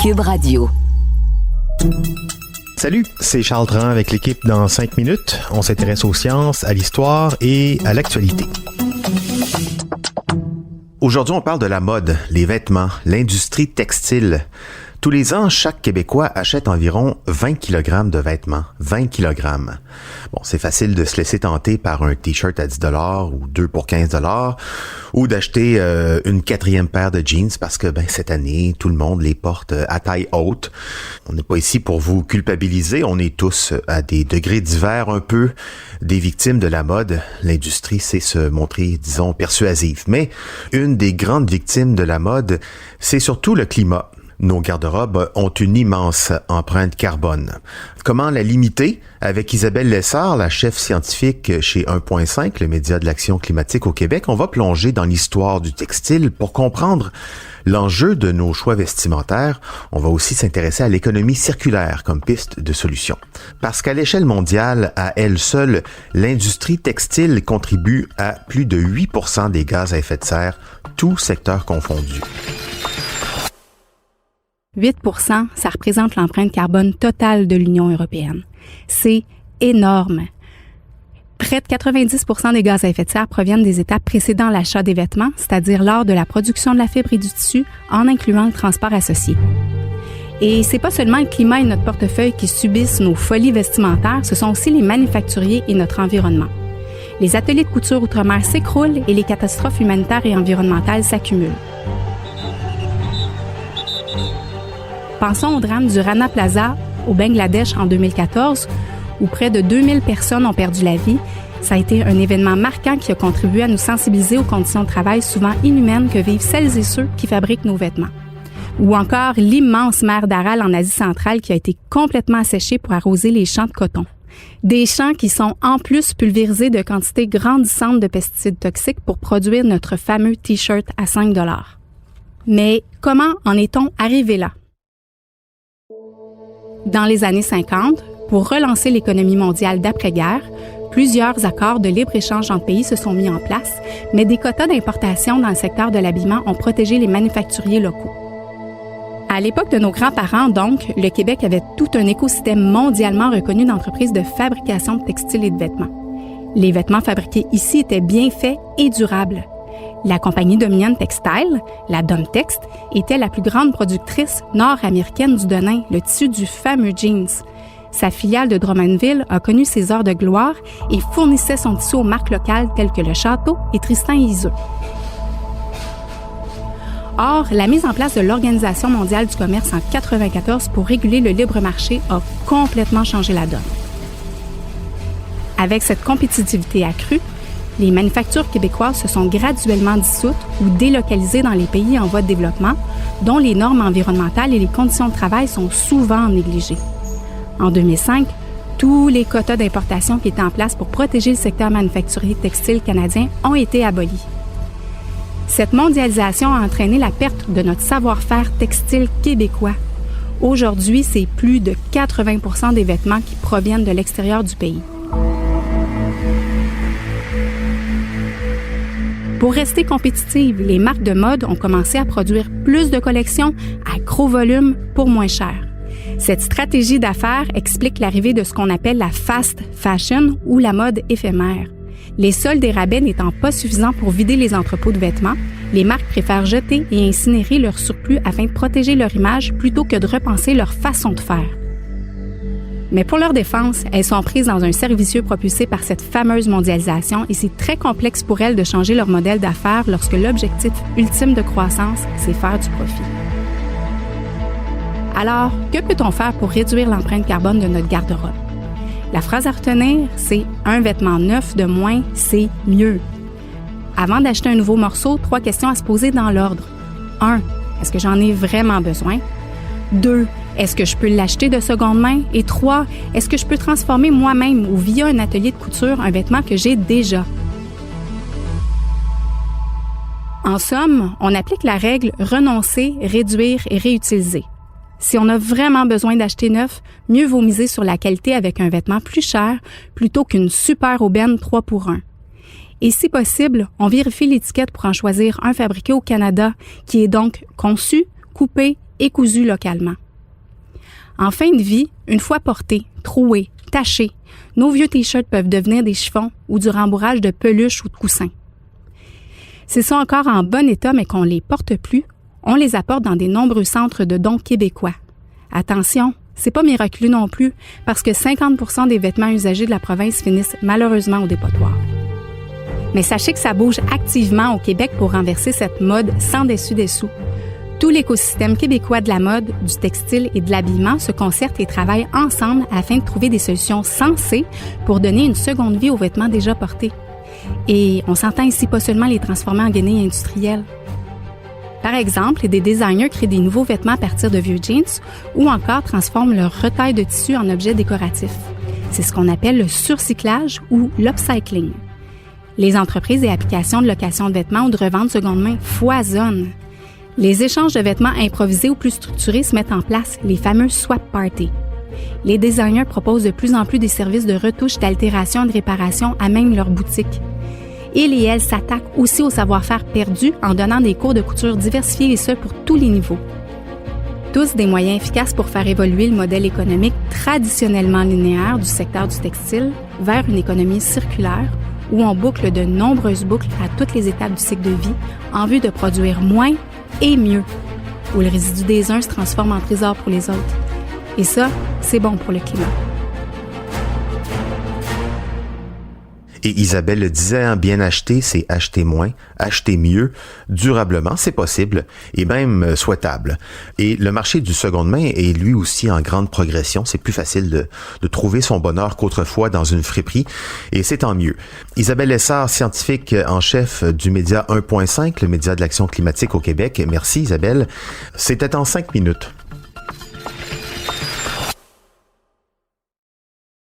Cube Radio. Salut, c'est Charles Dran avec l'équipe dans 5 minutes. On s'intéresse aux sciences, à l'histoire et à l'actualité. Aujourd'hui, on parle de la mode, les vêtements, l'industrie textile. Tous les ans, chaque Québécois achète environ 20 kg de vêtements. 20 kg. Bon, c'est facile de se laisser tenter par un T-shirt à 10 $ ou 2 pour 15 $ ou d'acheter une 4e paire de jeans parce que cette année, tout le monde les porte à taille haute. On n'est pas ici pour vous culpabiliser. On est tous à des degrés divers un peu des victimes de la mode. L'industrie sait se montrer, disons, persuasive. Mais une des grandes victimes de la mode, c'est surtout le climat. Nos garde-robes ont une immense empreinte carbone. Comment la limiter? Avec Isabelle Lessard, la chef scientifique chez 1.5, le média de l'action climatique au Québec, on va plonger dans l'histoire du textile pour comprendre l'enjeu de nos choix vestimentaires. On va aussi s'intéresser à l'économie circulaire comme piste de solution. Parce qu'à l'échelle mondiale, à elle seule, l'industrie textile contribue à plus de 8% des gaz à effet de serre, tous secteurs confondus. 8 %, ça représente l'empreinte carbone totale de l'Union européenne. C'est énorme. Près de 90 % des gaz à effet de serre proviennent des étapes précédant l'achat des vêtements, c'est-à-dire lors de la production de la fibre et du tissu, en incluant le transport associé. Et c'est pas seulement le climat et notre portefeuille qui subissent nos folies vestimentaires, ce sont aussi les manufacturiers et notre environnement. Les ateliers de couture outre-mer s'écroulent et les catastrophes humanitaires et environnementales s'accumulent. Pensons au drame du Rana Plaza au Bangladesh en 2014, où près de 2000 personnes ont perdu la vie. Ça a été un événement marquant qui a contribué à nous sensibiliser aux conditions de travail souvent inhumaines que vivent celles et ceux qui fabriquent nos vêtements. Ou encore l'immense mer d'Aral en Asie centrale qui a été complètement asséchée pour arroser les champs de coton. Des champs qui sont en plus pulvérisés de quantités grandissantes de pesticides toxiques pour produire notre fameux T-shirt à 5 $. Mais comment en est-on arrivé là? Dans les années 50, pour relancer l'économie mondiale d'après-guerre, plusieurs accords de libre-échange entre pays se sont mis en place, mais des quotas d'importation dans le secteur de l'habillement ont protégé les manufacturiers locaux. À l'époque de nos grands-parents, donc, le Québec avait tout un écosystème mondialement reconnu d'entreprises de fabrication de textiles et de vêtements. Les vêtements fabriqués ici étaient bien faits et durables. La compagnie Dominion Textile, la Domtext, était la plus grande productrice nord-américaine du denim, le tissu du fameux jeans. Sa filiale de Drummondville a connu ses heures de gloire et fournissait son tissu aux marques locales telles que Le Château et Tristan et Iseult. Or, la mise en place de l'Organisation mondiale du commerce en 1994 pour réguler le libre marché a complètement changé la donne. Avec cette compétitivité accrue, les manufactures québécoises se sont graduellement dissoutes ou délocalisées dans les pays en voie de développement, dont les normes environnementales et les conditions de travail sont souvent négligées. En 2005, tous les quotas d'importation qui étaient en place pour protéger le secteur manufacturier textile canadien ont été abolis. Cette mondialisation a entraîné la perte de notre savoir-faire textile québécois. Aujourd'hui, c'est plus de 80 % des vêtements qui proviennent de l'extérieur du pays. Pour rester compétitives, les marques de mode ont commencé à produire plus de collections à gros volume pour moins cher. Cette stratégie d'affaires explique l'arrivée de ce qu'on appelle la fast fashion ou la mode éphémère. Les soldes et rabais n'étant pas suffisants pour vider les entrepôts de vêtements, les marques préfèrent jeter et incinérer leur surplus afin de protéger leur image plutôt que de repenser leur façon de faire. Mais pour leur défense, elles sont prises dans un cercle vicieux propulsé par cette fameuse mondialisation et c'est très complexe pour elles de changer leur modèle d'affaires lorsque l'objectif ultime de croissance, c'est faire du profit. Alors, que peut-on faire pour réduire l'empreinte carbone de notre garde-robe? La phrase à retenir, c'est « un vêtement neuf de moins, c'est mieux ». Avant d'acheter un nouveau morceau, 3 questions à se poser dans l'ordre. 1. Est-ce que j'en ai vraiment besoin? 2. Est-ce que je peux l'acheter de seconde main? Et 3. Est-ce que je peux transformer moi-même ou via un atelier de couture un vêtement que j'ai déjà? En somme, on applique la règle renoncer, réduire et réutiliser. Si on a vraiment besoin d'acheter neuf, mieux vaut miser sur la qualité avec un vêtement plus cher plutôt qu'une super aubaine 3 pour 1. Et si possible, on vérifie l'étiquette pour en choisir un fabriqué au Canada qui est donc conçu, coupé et cousus localement. En fin de vie, une fois portés, troués, tachés, nos vieux t-shirts peuvent devenir des chiffons ou du rembourrage de peluches ou de coussins. S'ils sont encore en bon état mais qu'on ne les porte plus, on les apporte dans des nombreux centres de dons québécois. Attention, c'est pas miraculeux non plus parce que 50% des vêtements usagés de la province finissent malheureusement au dépotoir. Mais sachez que ça bouge activement au Québec pour renverser cette mode sans dessus-dessous. Tout l'écosystème québécois de la mode, du textile et de l'habillement se concerte et travaille ensemble afin de trouver des solutions sensées pour donner une seconde vie aux vêtements déjà portés. Et on s'entend ici pas seulement les transformer en guenilles industrielles. Par exemple, des designers créent des nouveaux vêtements à partir de vieux jeans ou encore transforment leur retail de tissu en objets décoratifs. C'est ce qu'on appelle le surcyclage ou l'upcycling. Les entreprises et applications de location de vêtements ou de revente de seconde main foisonnent. Les échanges de vêtements improvisés ou plus structurés se mettent en place, les fameux swap parties. Les designers proposent de plus en plus des services de retouche, d'altération et de réparation à même leur boutique. Ils et elles s'attaquent aussi au savoir-faire perdu en donnant des cours de couture diversifiés et ce pour tous les niveaux. Tous des moyens efficaces pour faire évoluer le modèle économique traditionnellement linéaire du secteur du textile vers une économie circulaire où on boucle de nombreuses boucles à toutes les étapes du cycle de vie en vue de produire moins et mieux, où le résidu des uns se transforme en trésor pour les autres. Et ça, c'est bon pour le climat. Et Isabelle le disait, bien acheter, c'est acheter moins, acheter mieux, durablement, c'est possible et même souhaitable. Et le marché du seconde main est lui aussi en grande progression. C'est plus facile de trouver son bonheur qu'autrefois dans une friperie et c'est tant mieux. Isabelle Lessard, scientifique en chef du média 1.5, le média de l'action climatique au Québec. Merci Isabelle. C'était en 5 minutes.